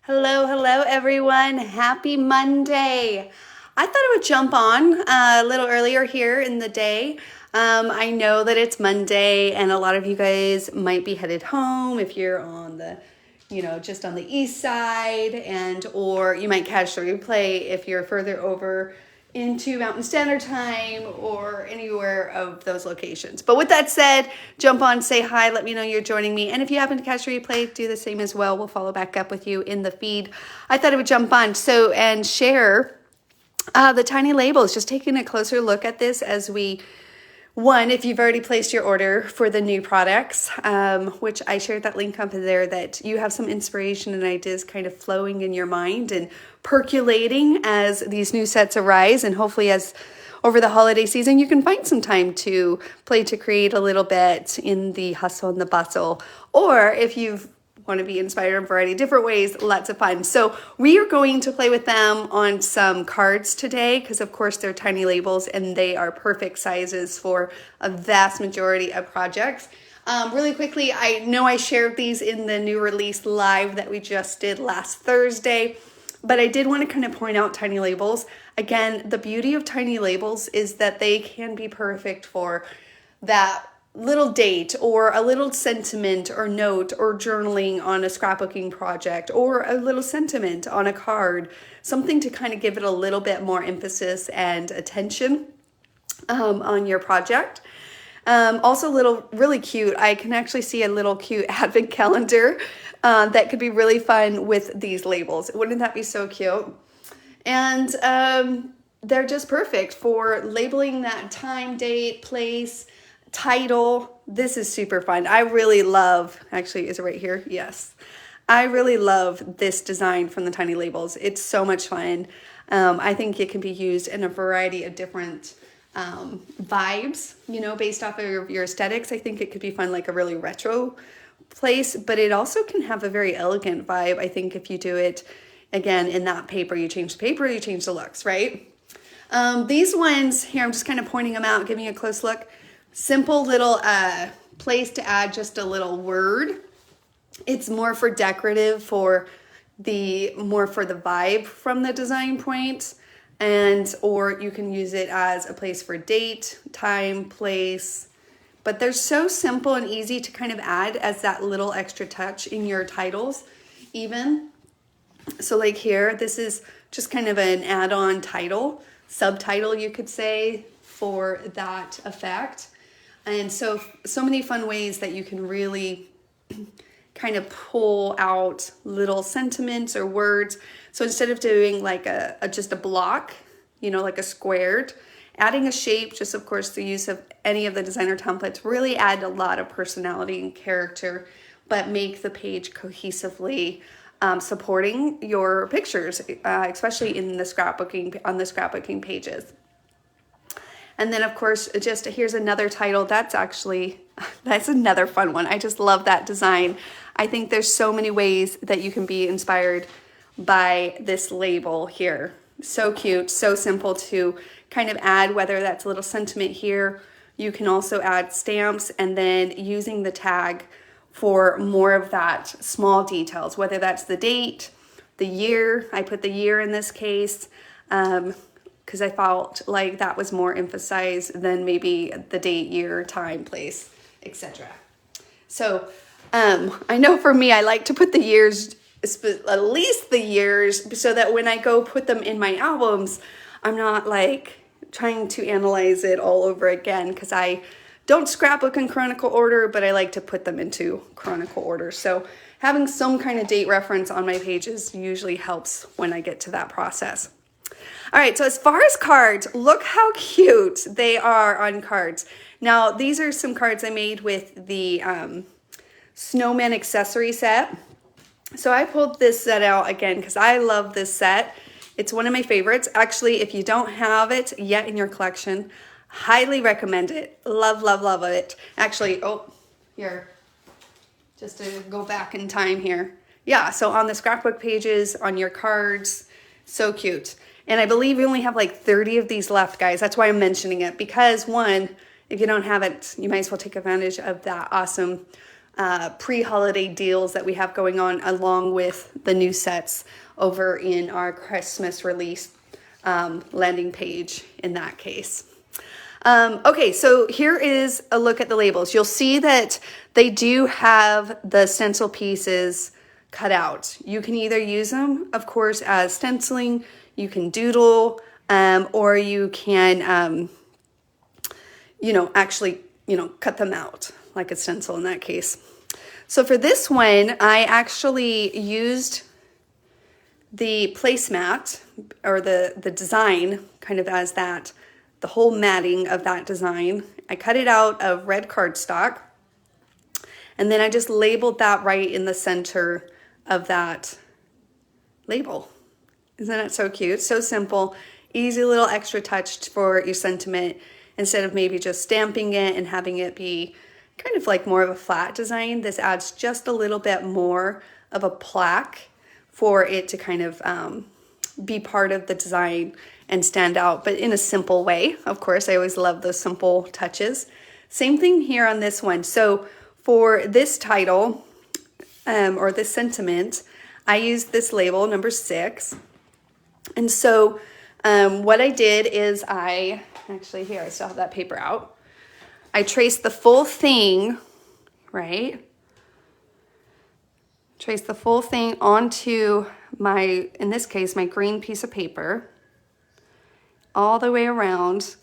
Hello, hello everyone. Happy Monday. I thought I would jump on a little earlier here in the day. I know that it's Monday and a lot of you guys might be headed home if you're on the, just on the east side, and or you might catch the replay if you're further over into Mountain Standard Time or anywhere of those locations. But with that said, jump on, say hi, let me know you're joining me. And if you happen to catch the replay, do the same as well. We'll follow back up with you in the feed. I thought I would jump on and share the tiny labels, just taking a closer look at this as we if you've already placed your order for the new products, which I shared that link up there, that you have some inspiration and ideas kind of flowing in your mind and percolating as these new sets arise. And hopefully as over the holiday season, you can find some time to play to create a little bit in the hustle and the bustle. Or if you've want to be inspired in a variety of different ways, lots of fun. So we are going to play with them on some cards today because of course they're tiny labels and they are perfect sizes for a vast majority of projects. Really quickly, I know I shared these in the new release live that we just did last Thursday, but I did want to kind of point out tiny labels. Again, the beauty of tiny labels is that they can be perfect for that little date or a little sentiment or note or journaling on a scrapbooking project or a little sentiment on a card, something to kind of give it a little bit more emphasis and attention on your project. Also really cute, I can actually see a little cute advent calendar that could be really fun with these labels. Wouldn't that be so cute? And they're just perfect for labeling that time, date, place, title. This is super fun. I really love, actually, is it right here? Yes. I really love this design from the tiny labels. It's so much fun. I think it can be used in a variety of different vibes, based off of your aesthetics. I think it could be fun, like a really retro place, but it also can have a very elegant vibe. I think if you do it, again, in that paper, you change the paper, you change the looks, right? These ones here, I'm just kind of pointing them out, giving you a close look. Simple little place to add just a little word. It's more for decorative, more for the vibe from the design point, or you can use it as a place for date, time, place. But they're so simple and easy to kind of add as that little extra touch in your titles even. So like here, this is just kind of an add-on title, subtitle you could say, for that effect. And so many fun ways that you can really kind of pull out little sentiments or words. So instead of doing like just a block, like a squared, adding a shape, just of course the use of any of the designer templates, really add a lot of personality and character, but make the page cohesively supporting your pictures, especially in the scrapbooking pages. And then of course, here's another title. That's another fun one. I just love that design. I think there's so many ways that you can be inspired by this label here. So cute, so simple to kind of add, whether that's a little sentiment here. You can also add stamps and then using the tag for more of that small details, whether that's the date, the year. I put the year in this case, because I felt like that was more emphasized than maybe the date, year, time, place, etc. So I know for me, I like to put the years, at least the years, so that when I go put them in my albums, I'm not like trying to analyze it all over again, because I don't scrapbook in chronicle order, but I like to put them into chronicle order. So having some kind of date reference on my pages usually helps when I get to that process. All right, so as far as cards, look how cute they are on cards. Now, these are some cards I made with the Snowman accessory set. So I pulled this set out again because I love this set. It's one of my favorites. Actually, if you don't have it yet in your collection, highly recommend it. Love, love, love it. Actually, here, just to go back in time here. Yeah, so on the scrapbook pages, on your cards, so cute. And I believe we only have like 30 of these left, guys. That's why I'm mentioning it, because one, if you don't have it, you might as well take advantage of that awesome pre-holiday deals that we have going on, along with the new sets over in our Christmas release landing page in that case. Okay, so here is a look at the labels. You'll see that they do have the stencil pieces cut out. You can either use them, of course, as stenciling, you can doodle, or you can, actually, cut them out like a stencil in that case. So for this one, I actually used the placemat, or the design, kind of as that, the whole matting of that design. I cut it out of red cardstock, and then I just labeled that right in the center of that label. Isn't that so cute? So simple, easy little extra touch for your sentiment, instead of maybe just stamping it and having it be kind of like more of a flat design. This adds just a little bit more of a plaque for it to kind of be part of the design and stand out, but in a simple way. Of course, I always love those simple touches. Same thing here on this one. So for this title, or this sentiment, I used this label, number 6. And so what I did is I still have that paper out. I traced the full thing, right? Trace the full thing onto my, in this case, my green piece of paper, all the way around.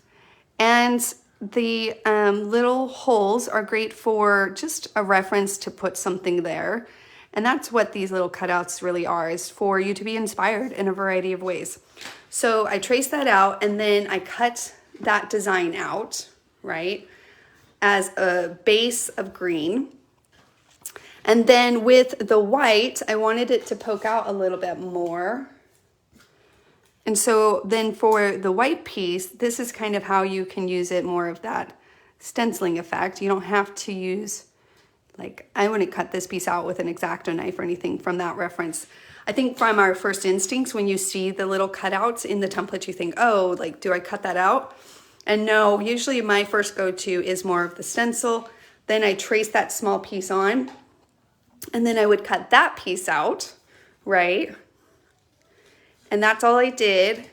And the little holes are great for just a reference to put something there. And that's what these little cutouts really are, is for you to be inspired in a variety of ways. So I traced that out, and then I cut that design out, right, as a base of green. And then with the white, I wanted it to poke out a little bit more. And so then for the white piece, this is kind of how you can use it, more of that stenciling effect. You don't have to use, like, I wouldn't cut this piece out with an X-Acto knife or anything from that reference. I think from our first instincts, when you see the little cutouts in the template, you think, oh, like, do I cut that out? And no, usually my first go-to is more of the stencil. Then I trace that small piece on, and then I would cut that piece out, right? And that's all I did.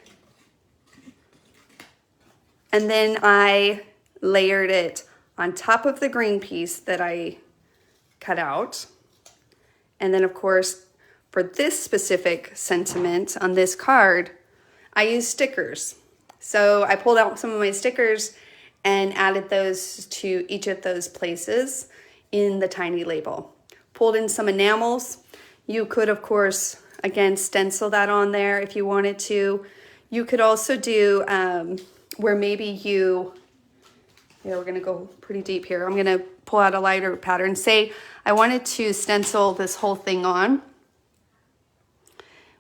And then I layered it on top of the green piece that I cut out. And then, of course, for this specific sentiment on this card, I used stickers. So I pulled out some of my stickers and added those to each of those places in the tiny label. Pulled in some enamels. You could, of course, again, stencil that on there if you wanted to. You could also do where maybe you, we're gonna go pretty deep here. I'm gonna pull out a lighter pattern. Say I wanted to stencil this whole thing on,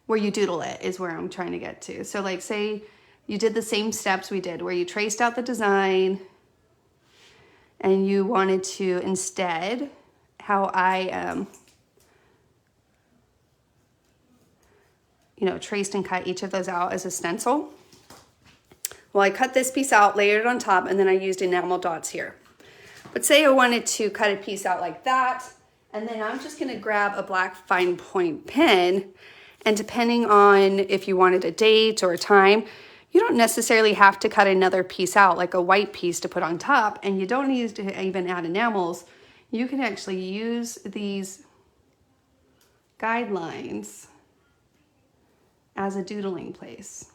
where you doodle it is where I'm trying to get to. So like, say you did the same steps we did, where you traced out the design and you wanted to, instead, how I traced and cut each of those out as a stencil. Well, I cut this piece out, layered it on top, and then I used enamel dots here. But say I wanted to cut a piece out like that, and then I'm just gonna grab a black fine point pen, and depending on if you wanted a date or a time, you don't necessarily have to cut another piece out, like a white piece to put on top, and you don't need to even add enamels. You can actually use these guidelines as a doodling place.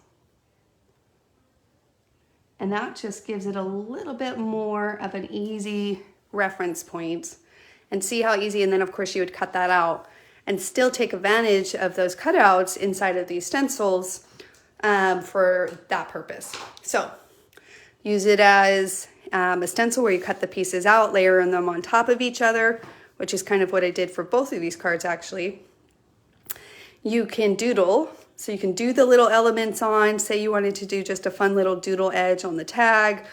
And that just gives it a little bit more of an easy reference point. And see how easy, and then of course you would cut that out and still take advantage of those cutouts inside of these stencils for that purpose. So use it as a stencil where you cut the pieces out, layering them on top of each other, which is kind of what I did for both of these cards actually. You can doodle. So you can do the little elements on, say you wanted to do just a fun little doodle edge on the tag,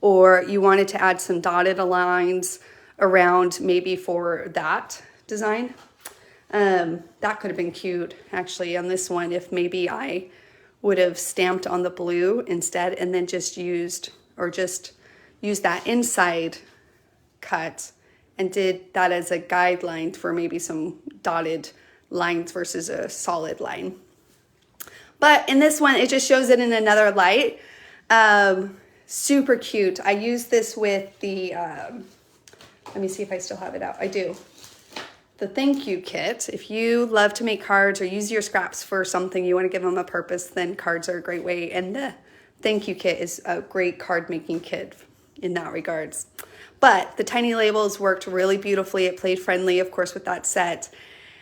or you wanted to add some dotted lines around maybe for that design. That could have been cute actually on this one if maybe I would have stamped on the blue instead and then just used that inside cut and did that as a guideline for maybe some dotted lines versus a solid line. But in this one, it just shows it in another light. Super cute. I use this with the, let me see if I still have it out. I do. The thank you kit. If you love to make cards or use your scraps for something, you want to give them a purpose, then cards are a great way. And the thank you kit is a great card making kit in that regards. But the tiny labels worked really beautifully. It played friendly, of course, with that set.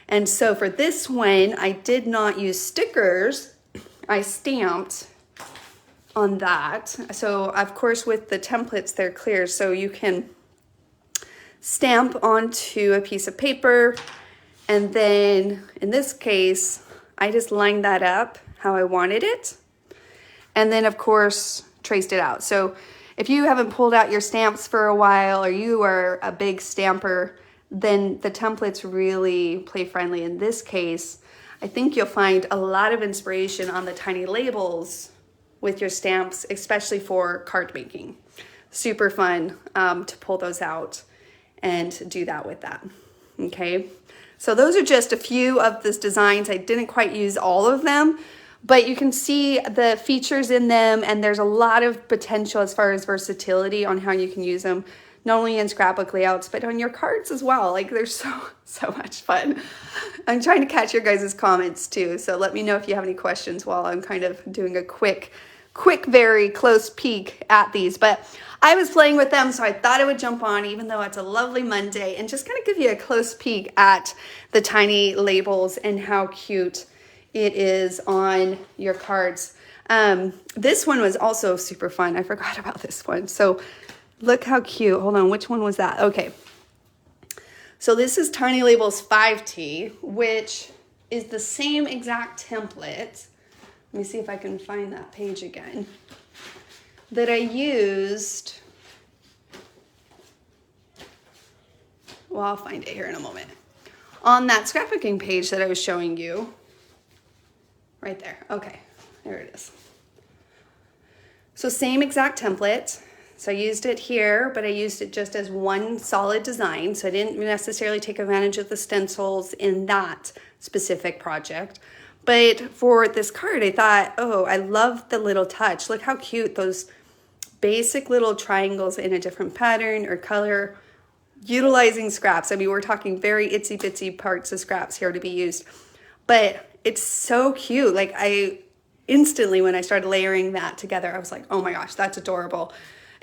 And so for this one, I did not use stickers. I stamped on that. So of course with the templates, they're clear, so you can stamp onto a piece of paper, and then in this case I just lined that up how I wanted it, and then of course traced it out. So if you haven't pulled out your stamps for a while, or you are a big stamper, then the templates really play friendly. In this case, I think you'll find a lot of inspiration on the tiny labels with your stamps, especially for card making. Super fun to pull those out and do that with that. Okay, so those are just a few of the designs. I didn't quite use all of them, but you can see the features in them, and there's a lot of potential as far as versatility on how you can use them, not only in scrapbook layouts, but on your cards as well. Like, they're so much fun. I'm trying to catch your guys' comments too, so let me know if you have any questions while I'm kind of doing a quick, very close peek at these. But I was playing with them, so I thought I would jump on, even though it's a lovely Monday, and just kind of give you a close peek at the tiny labels and how cute it is on your cards. This one was also super fun. I forgot about this one. So look how cute. Hold on, which one was that? Okay. So this is Tiny Labels 5T, which is the same exact template. Let me see if I can find that page again, that I used. Well, I'll find it here in a moment. On that scrapbooking page that I was showing you. Right there. Okay, there it is. So same exact template. So I used it here, but I used it just as one solid design. So I didn't necessarily take advantage of the stencils in that specific project. But for this card, I thought, oh, I love the little touch. Look how cute those basic little triangles in a different pattern or color, utilizing scraps. I mean, we're talking very itsy bitsy parts of scraps here to be used, but it's so cute. Like, I instantly, when I started layering that together, I was like, oh my gosh, that's adorable.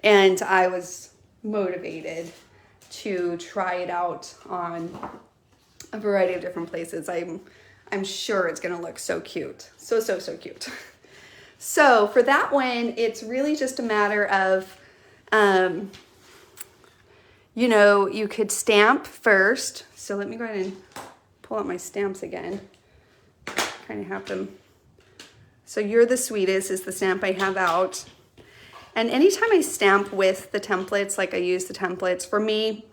And I was motivated to try it out on a variety of different places. I'm sure it's gonna look so cute. So cute. So for that one, it's really just a matter of, you know, you could stamp first. So let me go ahead and pull out my stamps again. Kind of have them. So You're the Sweetest is the stamp I have out. And anytime I stamp with the templates, like I use the templates, for me,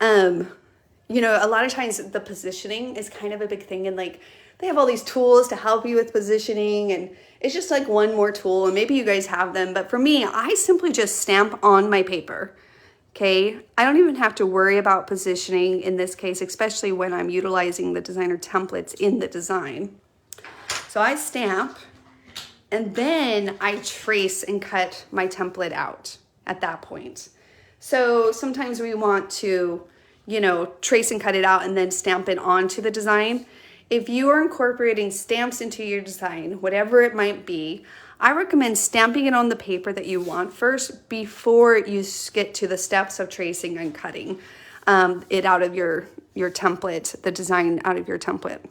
you know, a lot of times the positioning is kind of a big thing, and like they have all these tools to help you with positioning, and it's just like one more tool, and maybe you guys have them, but for me, I simply just stamp on my paper. Okay, I don't even have to worry about positioning in this case, especially when I'm utilizing the designer templates in the design. So I stamp, and then I trace and cut my template out at that point. So sometimes we want to, you know, trace and cut it out and then stamp it onto the design. If you are incorporating stamps into your design, whatever it might be, I recommend stamping it on the paper that you want first before you get to the steps of tracing and cutting it out of your template, the design out of your template.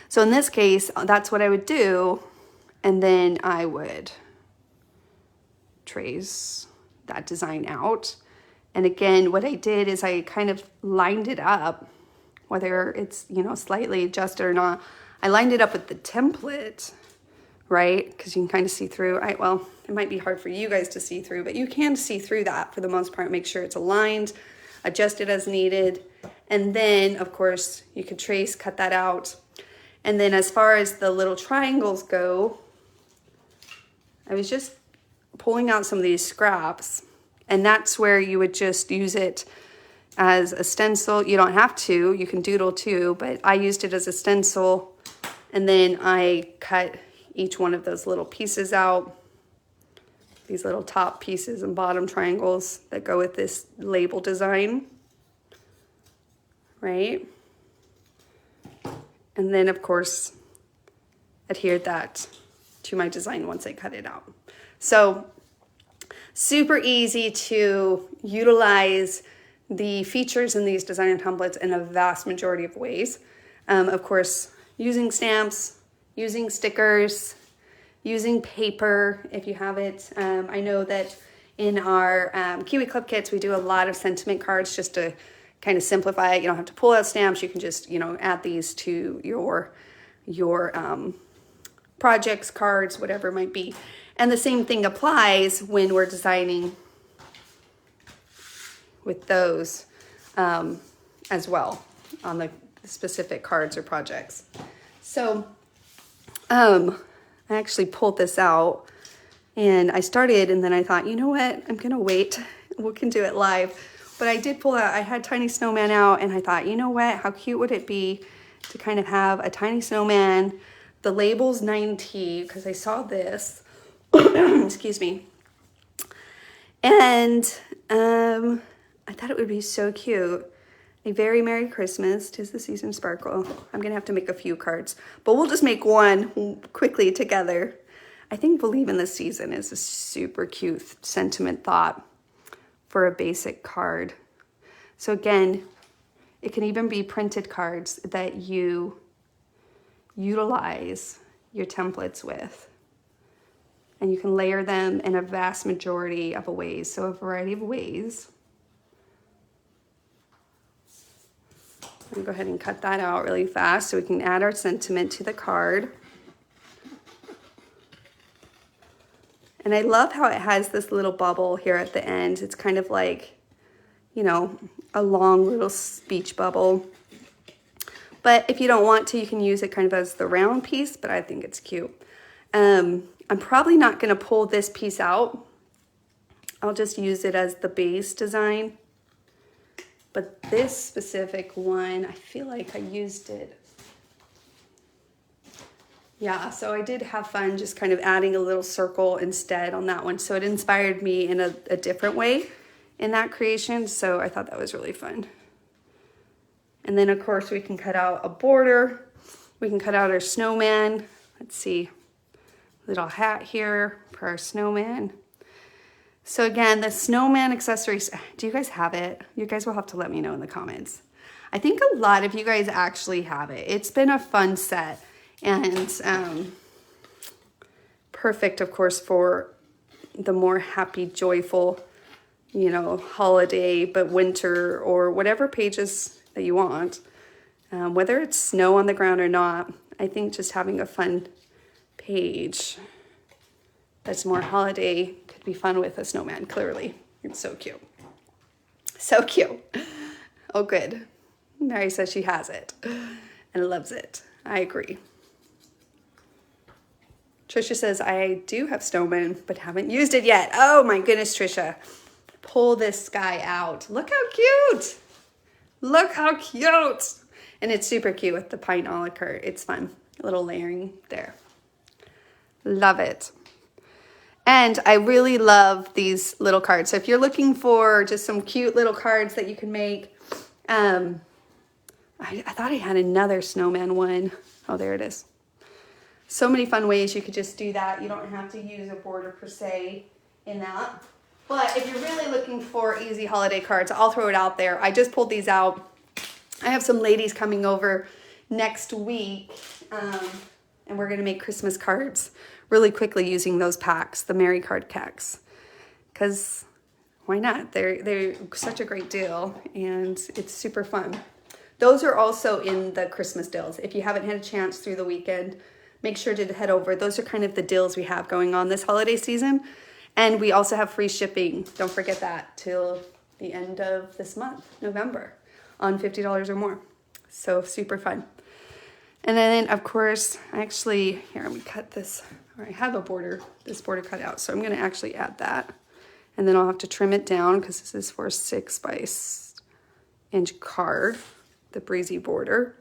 So in this case, that's what I would do. And then I would trace that design out. And again, what I did is I kind of lined it up, whether it's, you know, slightly adjusted or not. I lined it up with the template, right? Because you can kind of see through. Well, it might be hard for you guys to see through, but you can see through that for the most part. Make sure it's aligned, adjust it as needed. And then, of course, you could trace, cut that out. And then as far as the little triangles go, I was just pulling out some of these scraps And that's where you would just use it as a stencil. You don't have to, you can doodle too, but I used it as a stencil. And then I cut each one of those little pieces out, these little top pieces and bottom triangles that go with this label design, right? And then of course, adhered that to my design once I cut it out. So super easy to utilize the features in these designer templates in a vast majority of ways. Of course, using stamps, using stickers, using paper if you have it. I know that in our Kiwi Club kits, we do a lot of sentiment cards just to kind of simplify it. You don't have to pull out stamps. You can just, add these to your projects, cards, whatever it might be. And the same thing applies when we're designing with those as well on the specific cards or projects. So I actually pulled this out and I started, and then I thought, you know what, I'm gonna wait, we can do it live. But I did pull out, I had Tiny Snowman out, and I thought, you know what, how cute would it be to kind of have a tiny snowman. The label's 9T, because I saw this, excuse me. And I thought it would be so cute. A very Merry Christmas, 'tis the season sparkle. I'm gonna have to make a few cards, but we'll just make one quickly together. I think Believe in the Season is a super cute sentiment thought for a basic card. So again, it can even be printed cards that you utilize your templates with. And you can layer them in a vast majority of ways. So a variety of ways. I'm gonna go ahead and cut that out really fast so we can add our sentiment to the card. And I love how it has this little bubble here at the end. It's kind of like, a long little speech bubble. But if you don't want to, you can use it kind of as the round piece, but I think it's cute. I'm probably not gonna pull this piece out. I'll just use it as the base design. But this specific one, I feel like I used it. Yeah, so I did have fun just kind of adding a little circle instead on that one. So it inspired me in a different way in that creation. So I thought that was really fun. And then of course we can cut out a border. We can cut out our snowman. Let's see, little hat here for our snowman. So again, the snowman accessories, do you guys have it? You guys will have to let me know in the comments. I think a lot of you guys actually have it. It's been a fun set and perfect, of course, for the more happy, joyful, holiday, but winter or whatever pages that you want. Whether it's snow on the ground or not, I think just having a fun page that's more holiday could be fun with a snowman, clearly. It's so cute. So cute. Oh, good. Mary says she has it and loves it. I agree. Trisha says, I do have snowman, but haven't used it yet. Oh my goodness, Trisha. Pull this guy out. Look how cute. Look how cute. And it's super cute with the pine olive. It's fun. A little layering there. Love it. And I really love these little cards. So if you're looking for just some cute little cards that you can make, I thought I had another snowman one. Oh, there it is. So many fun ways you could just do that. You don't have to use a border per se in that. But if you're really looking for easy holiday cards, I'll throw it out there. I just pulled these out. I have some ladies coming over next week, and we're gonna make Christmas cards really quickly using those packs, the Merry Card packs, because why not? They're such a great deal, and it's super fun. Those are also in the Christmas deals. If you haven't had a chance through the weekend, make sure to head over. Those are kind of the deals we have going on this holiday season. And we also have free shipping. Don't forget that till the end of this month, November, on $50 or more. So super fun. And then of course, here, let me cut this, or I have this border cut out. So I'm gonna actually add that. And then I'll have to trim it down because this is for a 6-inch card, the breezy border.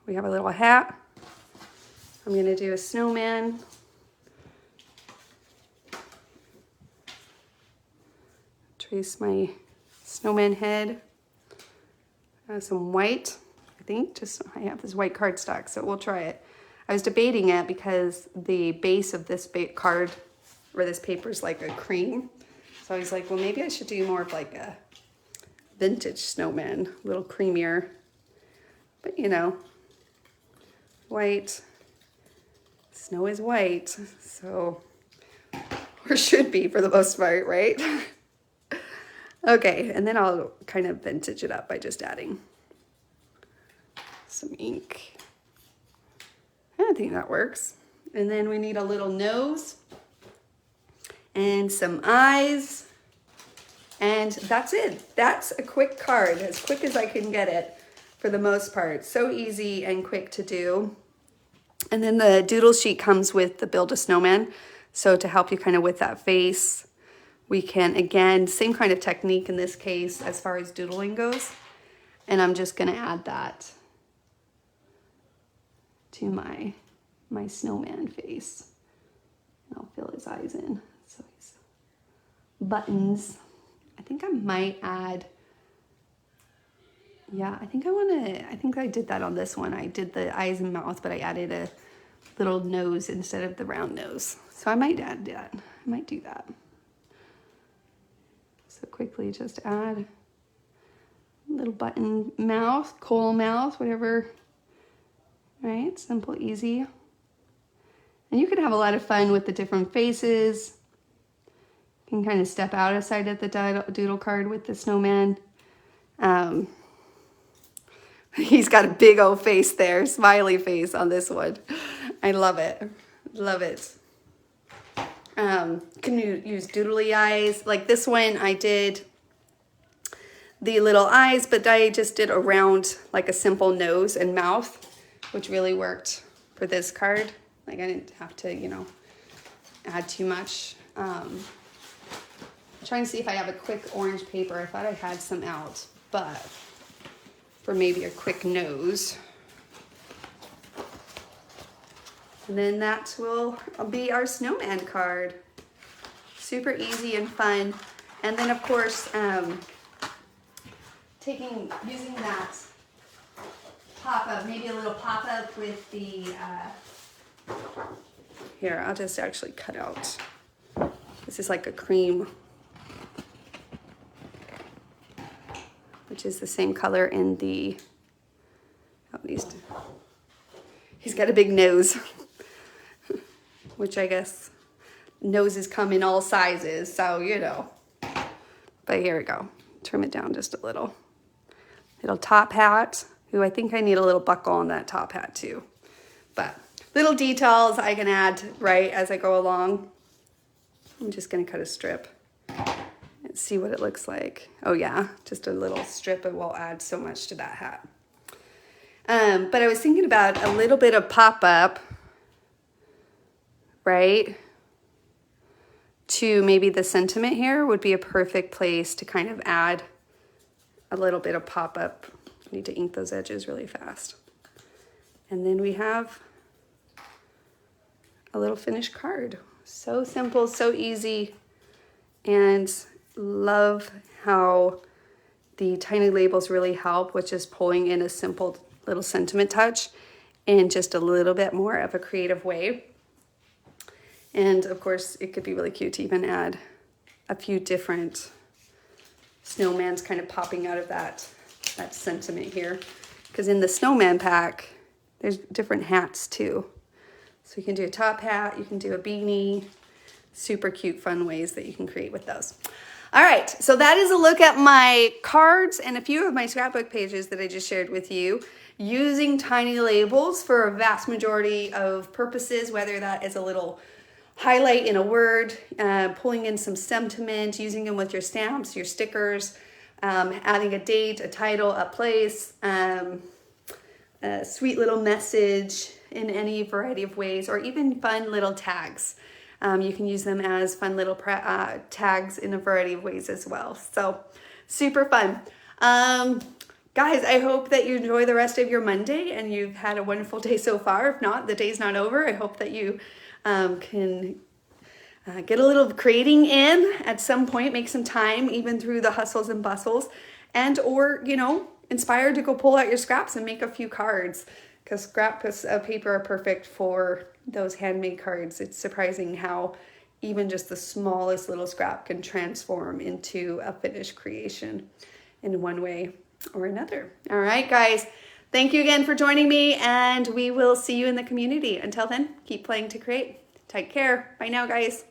We have a little hat. I'm going to do a snowman. Trace my snowman head. Some white, I think. I have this white cardstock, so we'll try it. I was debating it because the base of this card or this paper is like a cream. So I was like, well, maybe I should do more of like a vintage snowman, a little creamier. But you know, white, snow is white, so, or should be for the most part, right? Okay, and then I'll kind of vintage it up by just adding some ink. I think that works. And then we need a little nose and some eyes, and that's it. That's a quick card, as quick as I can get it for the most part. So easy and quick to do. And then the doodle sheet comes with the Build a Snowman. So to help you kind of with that face, we can, again, same kind of technique in this case as far as doodling goes. And I'm just gonna add that to my snowman face. And I'll fill his eyes in. So he's buttons. I think I might add, yeah, I think I did that on this one. I did the eyes and mouth, but I added a little nose instead of the round nose. So I might add that. I might do that. So quickly just add a little button mouth, coal mouth, whatever. Right, simple, easy. And you can have a lot of fun with the different faces. You can kind of step outside of the doodle card with the snowman. He's got a big old face there, smiley face on this one. I love it, love it. Can you use doodly eyes? Like this one, I did the little eyes, but I just did around like a simple nose and mouth, which really worked for this card. Like I didn't have to, you know, add too much. I'm trying to see if I have a quick orange paper. I thought I had some out, but for maybe a quick nose. And then that will be our snowman card. Super easy and fun. And then of course, using that pop-up, maybe a little pop-up with the, here, I'll just actually cut out. This is like a cream, which is the same color in the, at least, he's got a big nose, which I guess noses come in all sizes, so you know. But here we go, trim it down just a little. Little top hat. Ooh, I think I need a little buckle on that top hat too. But little details I can add right as I go along. I'm just gonna cut a strip and see what it looks like. Oh yeah, just a little strip and will add so much to that hat. But I was thinking about a little bit of pop-up, right? To maybe the sentiment here would be a perfect place to kind of add a little bit of pop-up. I need to ink those edges really fast. And then we have a little finished card. So simple, so easy, and love how the tiny labels really help with just pulling in a simple little sentiment touch in just a little bit more of a creative way. And of course, it could be really cute to even add a few different snowmans kind of popping out of that sentiment here. Because in the snowman pack, there's different hats too. So you can do a top hat, you can do a beanie, super cute, fun ways that you can create with those. All right, so that is a look at my cards and a few of my scrapbook pages that I just shared with you, using tiny labels for a vast majority of purposes, whether that is a little highlight in a word, pulling in some sentiment, using them with your stamps, your stickers, adding a date, a title, a place, a sweet little message in any variety of ways, or even fun little tags. You can use them as fun little tags in a variety of ways as well. So super fun. Guys, I hope that you enjoy the rest of your Monday and you've had a wonderful day so far. If not, the day's not over. I hope that you can get a little creating in at some point, make some time even through the hustles and bustles, and or, you know, inspired to go pull out your scraps and make a few cards, because scraps of paper are perfect for those handmade cards. It's surprising how even just the smallest little scrap can transform into a finished creation in one way or another. All right, guys, thank you again for joining me, and we will see you in the community. Until then, keep playing to create. Take care. Bye now, guys.